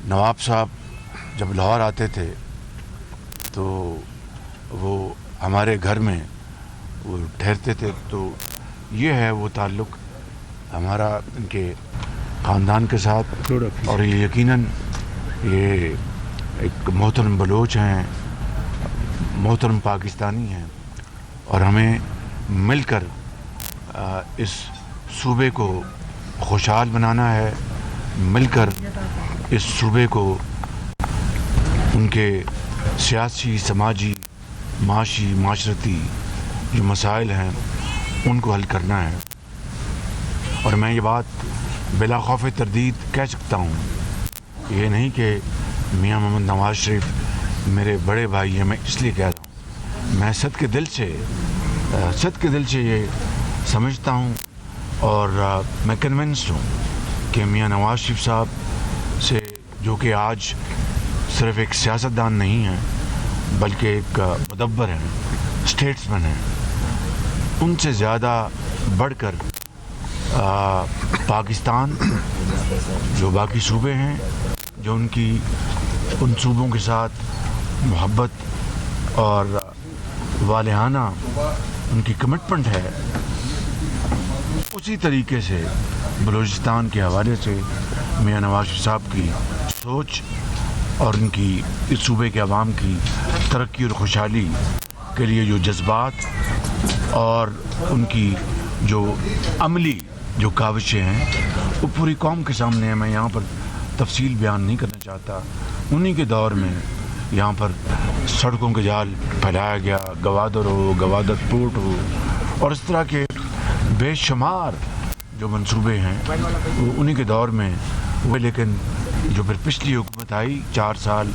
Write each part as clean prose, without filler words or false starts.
نواب صاحب جب لاہور آتے تھے تو وہ ہمارے گھر میں وہ ٹھہرتے تھے، تو یہ ہے وہ تعلق ہمارا ان کے خاندان کے ساتھ، اور یہ یقیناً یہ ایک محترم بلوچ ہیں، محترم پاکستانی ہیں، اور ہمیں مل کر اس صوبے کو خوشحال بنانا ہے، مل کر اس صوبے کو ان کے سیاسی، سماجی، معاشی، معاشرتی جو مسائل ہیں ان کو حل کرنا ہے۔ اور میں یہ بات بلا خوف تردید کہہ سکتا ہوں، یہ نہیں کہ میاں محمد نواز شریف میرے بڑے بھائی ہیں، میں اس لیے کہہ رہا ہوں، میں صد کے دل سے یہ سمجھتا ہوں، اور میں کنونسڈ ہوں کہ میاں نواز شریف صاحب سے، جو کہ آج صرف ایک سیاستدان نہیں ہیں بلکہ ایک مدبر ہیں، اسٹیٹسمین ہیں، ان سے زیادہ بڑھ کر پاکستان، جو باقی صوبے ہیں، جو ان صوبوں کے ساتھ محبت اور والہانہ ان کی کمٹمنٹ ہے، اسی طریقے سے بلوچستان کے حوالے سے میاں نواز شریف صاحب کی سوچ اور ان کی اس صوبے کے عوام کی ترقی اور خوشحالی کے لیے جو جذبات اور ان کی جو عملی جو کاوشیں ہیں وہ پوری قوم کے سامنے ہیں۔ میں یہاں پر تفصیل بیان نہیں کرنا چاہتا۔ انہی کے دور میں یہاں پر سڑکوں کے جال پھیلایا گیا، گوادر ہو، گوادر پورٹ ہو، اور اس طرح کے بے شمار جو منصوبے ہیں وہ انہی کے دور میں ہوئے، لیکن جو پھر پچھلی حکومت آئی 4 سال،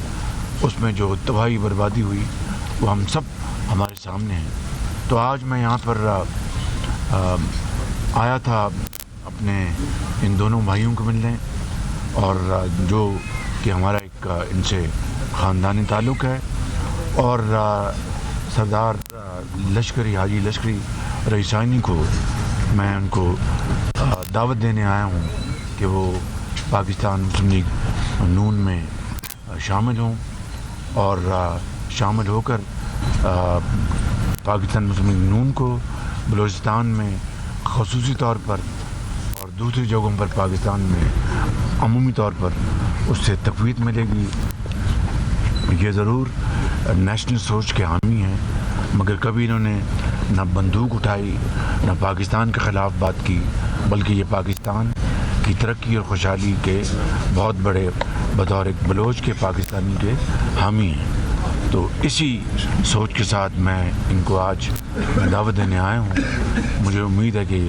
اس میں جو تباہی بربادی ہوئی وہ ہم سب ہمارے سامنے ہیں۔ تو آج میں یہاں پر آیا تھا اپنے ان دونوں بھائیوں کو ملنے، اور جو کہ ہمارا ایک ان سے خاندانی تعلق ہے، اور سردار لشکری، حاجی لشکری رئیسانی کو میں ان کو دعوت دینے آیا ہوں کہ وہ پاکستان مسلم لیگ نون میں شامل ہوں، اور شامل ہو کر پاکستان مسلم لیگ نون کو بلوچستان میں خصوصی طور پر اور دوسری جگہوں پر پاکستان میں عمومی طور پر اس سے تقویت ملے گی۔ یہ ضرور نیشنل سوچ کے حامی ہیں، مگر کبھی انہوں نے نہ بندوق اٹھائی، نہ پاکستان کے خلاف بات کی، بلکہ یہ پاکستان کی ترقی اور خوشحالی کے بہت بڑے بطور ایک بلوچ کے پاکستانی کے حامی ہیں۔ تو اسی سوچ کے ساتھ میں ان کو آج دعوت دینے آیا ہوں۔ مجھے امید ہے کہ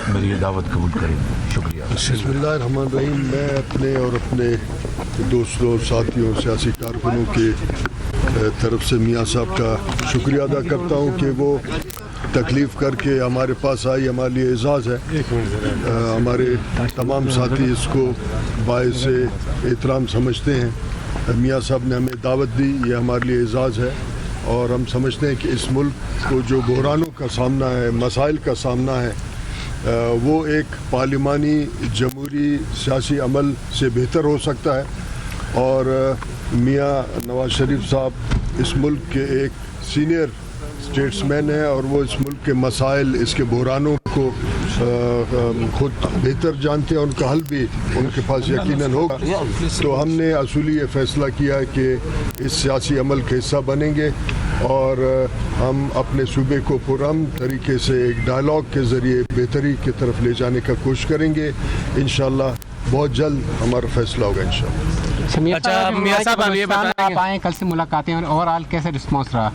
میری یہ دعوت قبول کریں گے۔ شکریہ۔ بسم اللہ الرحمن الرحیم۔ میں اپنے اور اپنے دوستوں، ساتھیوں، سیاسی کارکنوں کے طرف سے میاں صاحب کا شکریہ ادا کرتا ہوں کہ وہ تکلیف کر کے ہمارے پاس آئی، ہمارے لیے اعزاز ہے۔ ہمارے تمام ساتھی اس کو باعث احترام سمجھتے ہیں۔ میاں صاحب نے ہمیں دعوت دی، یہ ہمارے لیے اعزاز ہے، اور ہم سمجھتے ہیں کہ اس ملک کو جو بحرانوں کا سامنا ہے، مسائل کا سامنا ہے، وہ ایک پارلیمانی جمہوری سیاسی عمل سے بہتر ہو سکتا ہے۔ اور میاں نواز شریف صاحب اس ملک کے ایک سینئر اسٹیٹس مین ہیں، اور وہ اس ملک کے مسائل، اس کے بحرانوں کو خود بہتر جانتے ہیں، ان کا حل بھی ان کے پاس یقیناً ہوگا۔ تو ہم نے اصولی یہ فیصلہ کیا ہے کہ اس سیاسی عمل کا حصہ بنیں گے، اور ہم اپنے صوبے کو پرامن طریقے سے ایک ڈائلاگ کے ذریعے بہتری کی طرف لے جانے کا کوشش کریں گے۔ انشاءاللہ بہت جلد ہمارا فیصلہ ہوگا انشاءاللہ۔ اچھا میاں صاحب، آپ یہ بتائیں آپ آئے کل سے ملاقاتیں، اور اوورآل کیسے رسپانس رہا؟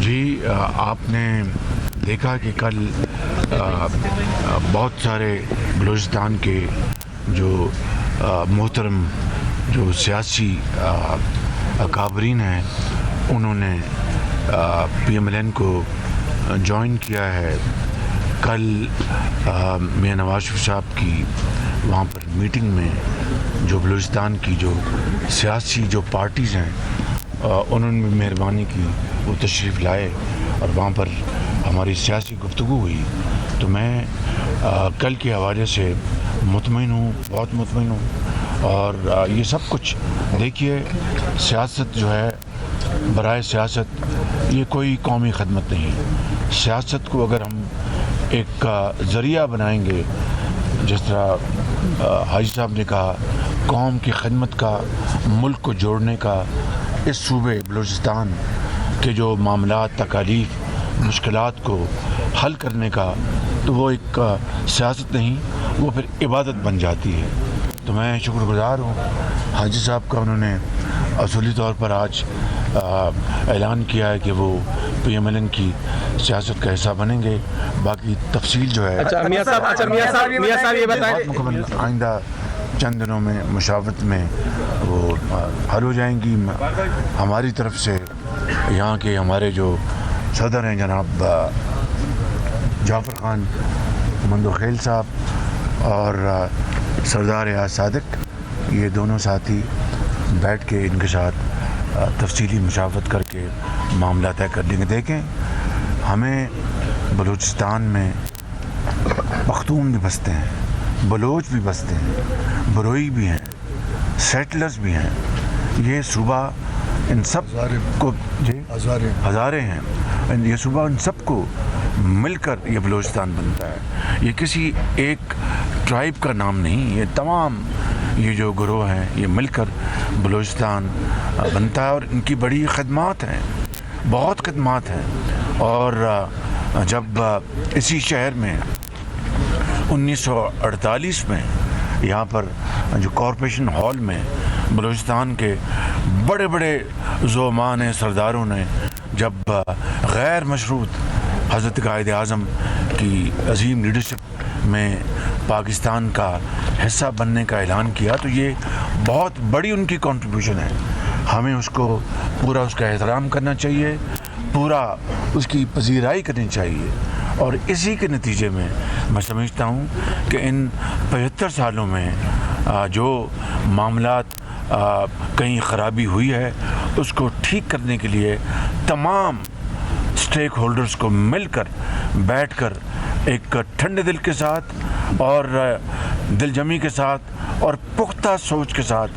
جی، آپ نے دیکھا کہ کل بہت سارے بلوچستان کے جو محترم جو سیاسی اکابرین ہیں، انہوں نے پی ایم ایل این کو جوائن کیا ہے۔ کل میاں نواز شریف صاحب کی وہاں پر میٹنگ میں جو بلوچستان کی جو سیاسی جو پارٹیز ہیں، انہوں نے مہربانی کی، وہ تشریف لائے اور وہاں پر ہماری سیاسی گفتگو ہوئی۔ تو میں کل کے حوالے سے مطمئن ہوں، بہت مطمئن ہوں، اور یہ سب کچھ دیکھیے، سیاست جو ہے، برائے سیاست یہ کوئی قومی خدمت نہیں ہے۔ سیاست کو اگر ہم ایک ذریعہ بنائیں گے، جس طرح حاجی صاحب نے کہا، قوم کی خدمت کا، ملک کو جوڑنے کا، اس صوبے بلوچستان کے جو معاملات، تکالیف، مشکلات کو حل کرنے کا، تو وہ ایک سیاست نہیں، وہ پھر عبادت بن جاتی ہے۔ تو میں شکر گزار ہوں حاجی صاحب کا، انہوں نے اصولی طور پر آج اعلان کیا ہے کہ وہ پی ایم ایل این کی سیاست کا حصہ بنیں گے۔ باقی تفصیل جو ہے میاں صاحب یہ بتائیں، بہت مکمل آئندہ چند دنوں میں مشاورت میں وہ حل ہو جائیں گی۔ ہماری طرف سے یہاں کے ہمارے جو صدر ہیں جناب جعفر خان مندوخیل صاحب اور سردار ریاض صادق، یہ دونوں ساتھی بیٹھ کے ان کے ساتھ تفصیلی مشاورت کر کے معاملہ طے کر لیں گے۔ دیکھیں، ہمیں بلوچستان میں پختون بھی بستے ہیں، بلوچ بھی بستے ہیں، بروئی بھی ہیں، سیٹلرز بھی ہیں۔ یہ صوبہ ان سب کو ہزارے ہیں، یہ صوبہ ان سب کو مل کر یہ بلوچستان بنتا ہے۔ یہ کسی ایک ٹرائب کا نام نہیں، یہ تمام یہ جو گروہ ہیں یہ مل کر بلوچستان بنتا ہے، اور ان کی بڑی خدمات ہیں، بہت خدمات ہیں۔ اور جب اسی شہر میں 1948 میں یہاں پر جو کارپوریشن ہال میں بلوچستان کے بڑے بڑے زعماء نے، سرداروں نے جب غیر مشروط حضرت قائد اعظم کی عظیم لیڈرشپ میں پاکستان کا حصہ بننے کا اعلان کیا، تو یہ بہت بڑی ان کی کنٹریبیوشن ہے۔ ہمیں اس کو پورا اس کا احترام کرنا چاہیے، پورا اس کی پذیرائی کرنی چاہیے۔ اور اسی کے نتیجے میں میں سمجھتا ہوں کہ ان 75 سالوں میں جو معاملات کہیں خرابی ہوئی ہے، اس کو ٹھیک کرنے کے لیے تمام اسٹیک ہولڈرز کو مل کر بیٹھ کر ایک ٹھنڈے دل کے ساتھ اور دل جمی کے ساتھ اور پختہ سوچ کے ساتھ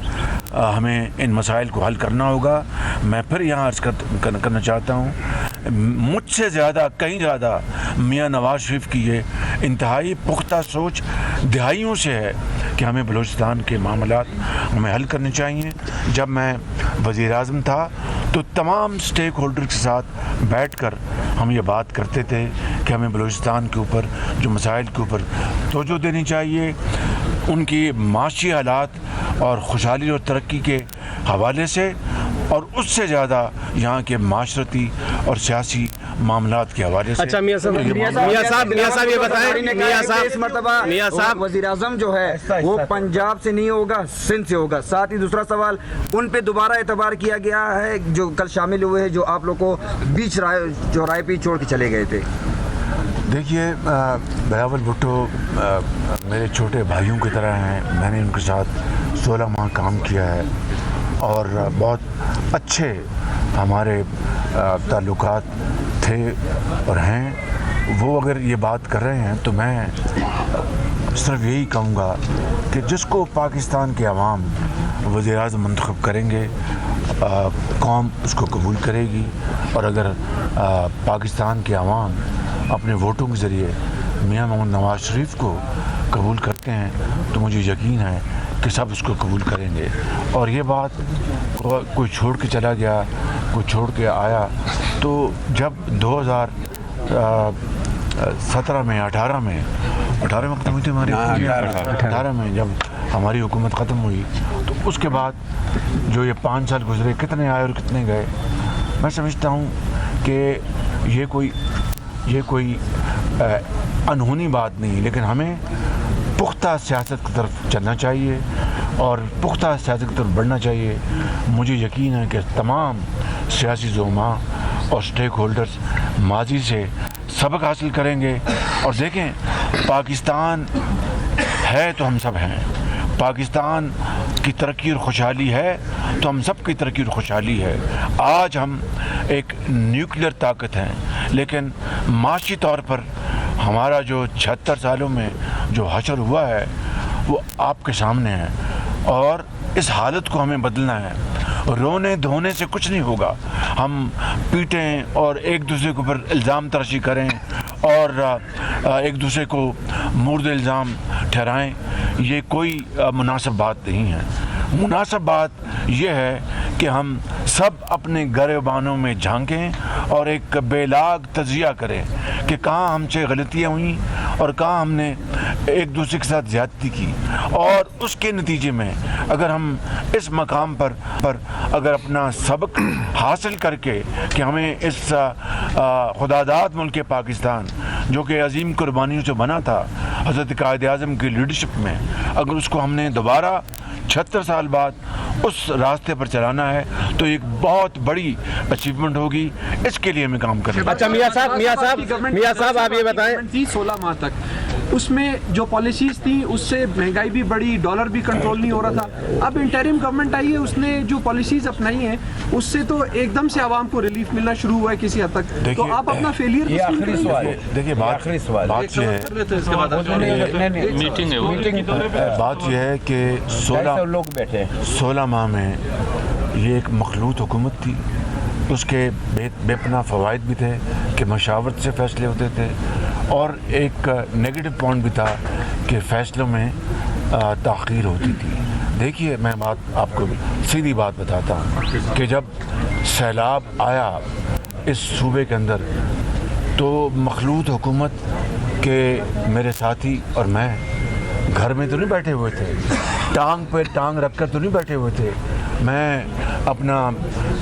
ہمیں ان مسائل کو حل کرنا ہوگا۔ میں پھر یہاں عرض کرنا چاہتا ہوں، مجھ سے زیادہ، کہیں زیادہ میاں نواز شریف کی یہ انتہائی پختہ سوچ دہائیوں سے ہے کہ ہمیں بلوچستان کے معاملات ہمیں حل کرنے چاہیے۔ جب میں وزیر اعظم تھا تو تمام اسٹیک ہولڈر کے ساتھ بیٹھ کر ہم یہ بات کرتے تھے کہ ہمیں بلوچستان کے اوپر جو مسائل کے اوپر توجہ دینی چاہیے، ان کی معاشی حالات اور خوشحالی اور ترقی کے حوالے سے، اور اس سے زیادہ یہاں کے معاشرتی اور سیاسی معاملات کے حوالے سے۔ اچھا میاں صاحب یہ بتائیں، میاں صاحب وزیر اعظم جو ہے وہ پنجاب سے نہیں ہوگا، سندھ سے ہوگا۔ ساتھ ہی دوسرا سوال، ان پہ دوبارہ اعتبار کیا گیا ہے جو کل شامل ہوئے ہیں، جو آپ لوگ کو بیچ چوراہے پہ چھوڑ کے چلے گئے تھے۔ دیکھیے، بلاول بھٹو میرے چھوٹے بھائیوں کی طرح ہیں، میں نے ان کے ساتھ 16 ماہ کام کیا ہے اور بہت اچھے ہمارے تعلقات تھے اور ہیں۔ وہ اگر یہ بات کر رہے ہیں تو میں صرف یہی کہوں گا کہ جس کو پاکستان کے عوام وزیر اعظم منتخب کریں گے، قوم اس کو قبول کرے گی، اور اگر پاکستان کے عوام اپنے ووٹوں کے ذریعے میاں محمد نواز شریف کو قبول کرتے ہیں تو مجھے یقین ہے کہ سب اس کو قبول کریں گے۔ اور یہ بات کوئی چھوڑ کے چلا گیا، کوئی چھوڑ کے آیا، تو جب 2017 میں 18 میں ختم ہوئی تھی ہماری 18 میں جب ہماری حکومت ختم ہوئی، تو اس کے بعد جو یہ 5 سال گزرے، کتنے آئے اور کتنے گئے، میں سمجھتا ہوں کہ یہ کوئی انہونی بات نہیں، لیکن ہمیں پختہ سیاست کی طرف چلنا چاہیے اور پختہ سیاست کی طرف بڑھنا چاہیے۔ مجھے یقین ہے کہ تمام سیاسی زعماء اور اسٹیک ہولڈرز ماضی سے سبق حاصل کریں گے، اور دیکھیں، پاکستان ہے تو ہم سب ہیں، پاکستان کی ترقی اور خوشحالی ہے تو ہم سب کی ترقی اور خوشحالی ہے۔ آج ہم ایک نیوکلیئر طاقت ہیں، لیکن معاشی طور پر ہمارا جو 76 سالوں میں جو حشر ہوا ہے وہ آپ کے سامنے ہے۔ اور اس حالت کو ہمیں بدلنا ہے. رونے دھونے سے کچھ نہیں ہوگا. ہم پیٹیں اور ایک دوسرے کے اوپر الزام تراشی کریں اور ایک دوسرے کو مورد الزام ٹھہرائیں, یہ کوئی مناسب بات نہیں ہے. مناسب بات یہ ہے کہ ہم سب اپنے گریبانوں میں جھانکیں اور ایک بے لاگ تجزیہ کریں کہ کہاں ہم سے غلطیاں ہوئیں اور کہاں ہم نے ایک دوسرے کے ساتھ زیادتی کی, اور اس کے نتیجے میں اگر ہم اس مقام پر اگر اپنا سبق حاصل کر کے کہ ہمیں اس خداداد ملک پاکستان جو کہ عظیم قربانیوں سے بنا تھا حضرت قائد اعظم کی لیڈرشپ میں, اگر اس کو ہم نے دوبارہ 76 سال بعد اس راستے پر چلانا ہے تو ایک بہت بڑی اچیومنٹ ہوگی. اس کے لیے ہمیں کام کرنا ہے. اچھا میاں صاحب آپ یہ بتائیں, 16 ماہ تک اس میں جو پالیسیز تھیں اس سے مہنگائی بھی بڑی, ڈالر بھی کنٹرول نہیں ہو رہا تھا. اب انٹرم گورنمنٹ آئی ہے, اس نے جو پالیسیز اپنائی ہیں اس سے تو ایک دم سے عوام کو ریلیف ملنا شروع ہوا ہے کسی حد تک. تو آپ اپنا فیلئر دیکھیے بات یہ ہے کہ 16 ماہ میں یہ ایک مخلوط حکومت تھی. اس کے بے پناہ فوائد بھی تھے کہ مشاورت سے فیصلے ہوتے تھے, اور ایک نیگیٹو پوائنٹ بھی تھا کہ فیصلوں میں تاخیر ہوتی تھی. دیکھیے میں آپ کو سیدھی بات بتاتا ہوں کہ جب سیلاب آیا اس صوبے کے اندر تو مخلوط حکومت کے میرے ساتھی اور میں گھر میں تو نہیں بیٹھے ہوئے تھے, ٹانگ پہ ٹانگ رکھ کر تو نہیں بیٹھے ہوئے تھے. میں اپنا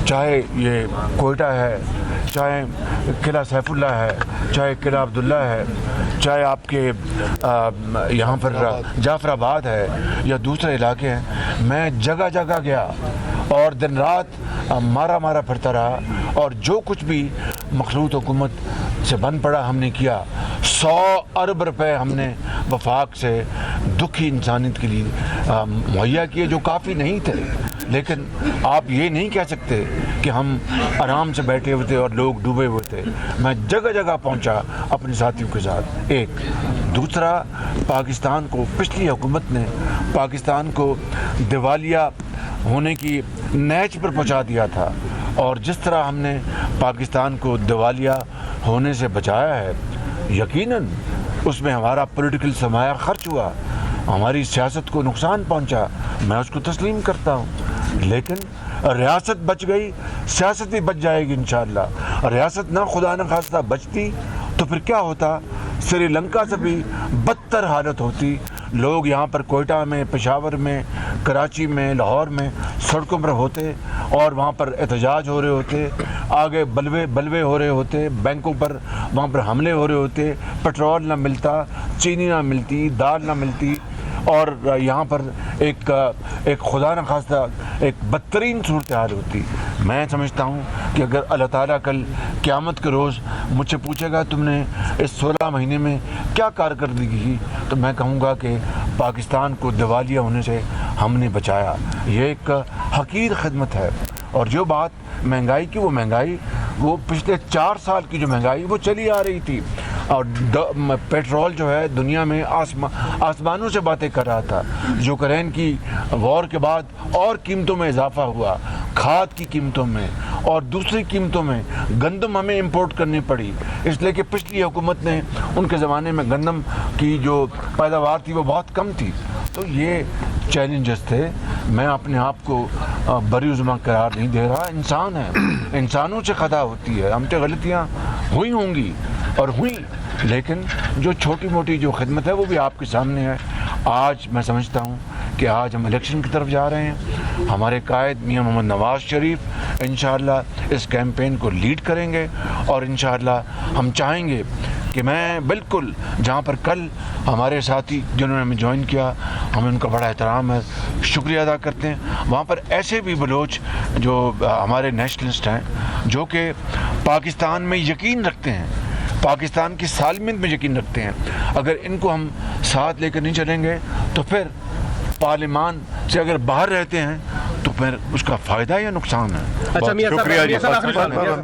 چاہے یہ کوئٹہ ہے, چاہے قلعہ سیف اللہ ہے, چاہے قلعہ عبداللہ ہے, چاہے آپ کے یہاں پر جعفر آباد ہے یا دوسرے علاقے ہیں, میں جگہ جگہ گیا اور دن رات مارا پھرتا رہا, اور جو کچھ بھی مخلوط حکومت سے بن پڑا ہم نے کیا. 100 ارب روپے ہم نے وفاق سے دکھی انسانیت کے لیے مہیا کیے, جو کافی نہیں تھے. لیکن آپ یہ نہیں کہہ سکتے کہ ہم آرام سے بیٹھے ہوئے تھے اور لوگ ڈوبے ہوئے تھے. میں جگہ جگہ پہنچا اپنے ساتھیوں کے ساتھ. ایک دوسرا, پاکستان کو پچھلی حکومت نے پاکستان کو دیوالیہ ہونے کی نیچ پر پہنچا دیا تھا, اور جس طرح ہم نے پاکستان کو دیوالیہ ہونے سے بچایا ہے, یقیناً اس میں ہمارا پولیٹیکل سرمایہ خرچ ہوا, ہماری سیاست کو نقصان پہنچا, میں اس کو تسلیم کرتا ہوں. لیکن ریاست بچ گئی, سیاست بھی بچ جائے گی انشاءاللہ. ریاست نہ خدا نہ خواستہ بچتی تو پھر کیا ہوتا, سری لنکا سے بھی بدتر حالت ہوتی. لوگ یہاں پر کوئٹہ میں, پشاور میں, کراچی میں, لاہور میں سڑکوں پر ہوتے اور وہاں پر احتجاج ہو رہے ہوتے, آگے بلوے ہو رہے ہوتے, بینکوں پر وہاں پر حملے ہو رہے ہوتے, پیٹرول نہ ملتا, چینی نہ ملتی, دال نہ ملتی, اور یہاں پر ایک خدا نہ خواستہ ایک بدترین صورتحال ہوتی. میں سمجھتا ہوں کہ اگر اللہ تعالیٰ کل قیامت کے روز مجھ سے پوچھے گا تم نے اس 16 مہینے میں کیا کارکردگی کی, تو میں کہوں گا کہ پاکستان کو دیوالیہ ہونے سے ہم نے بچایا. یہ ایک حقیر خدمت ہے. اور جو بات مہنگائی کی, وہ مہنگائی وہ پچھلے 4 سال کی جو مہنگائی وہ چلی آ رہی تھی, اور پیٹرول جو ہے دنیا میں آسمانوں سے باتیں کر رہا تھا. یوکرین کی وار کے بعد اور قیمتوں میں اضافہ ہوا, کھاد کی قیمتوں میں اور دوسری قیمتوں میں. گندم ہمیں امپورٹ کرنی پڑی اس لیے کہ پچھلی حکومت نے, ان کے زمانے میں گندم کی جو پیداوار تھی وہ بہت کم تھی. تو یہ چیلنجز تھے. میں اپنے آپ کو بری عظمہ قرار نہیں دے رہا. انسان ہے, انسانوں سے خطا ہوتی ہے, ہم سے غلطیاں ہوئی ہوں گی اور ہوئیں, لیکن جو چھوٹی موٹی جو خدمت ہے وہ بھی آپ کے سامنے ہے. آج میں سمجھتا ہوں کہ آج ہم الیکشن کی طرف جا رہے ہیں. ہمارے قائد میاں محمد نواز شریف انشاءاللہ اس کیمپین کو لیڈ کریں گے, اور انشاءاللہ ہم چاہیں گے کہ میں بالکل جہاں پر کل ہمارے ساتھی جنہوں نے ہمیں جوائن کیا, ہمیں ان کا بڑا احترام ہے, شکریہ ادا کرتے ہیں. وہاں پر ایسے بھی بلوچ جو ہمارے نیشنلسٹ ہیں, جو کہ پاکستان میں یقین رکھتے ہیں, پاکستان کی سالمیت میں یقین رکھتے ہیں. اگر ان کو ہم ساتھ لے کر نہیں چلیں گے تو پھر پارلیمان سے اگر باہر رہتے ہیں تو پھر اس کا فائدہ یا نقصان ہے. اچھا میاں صاحب,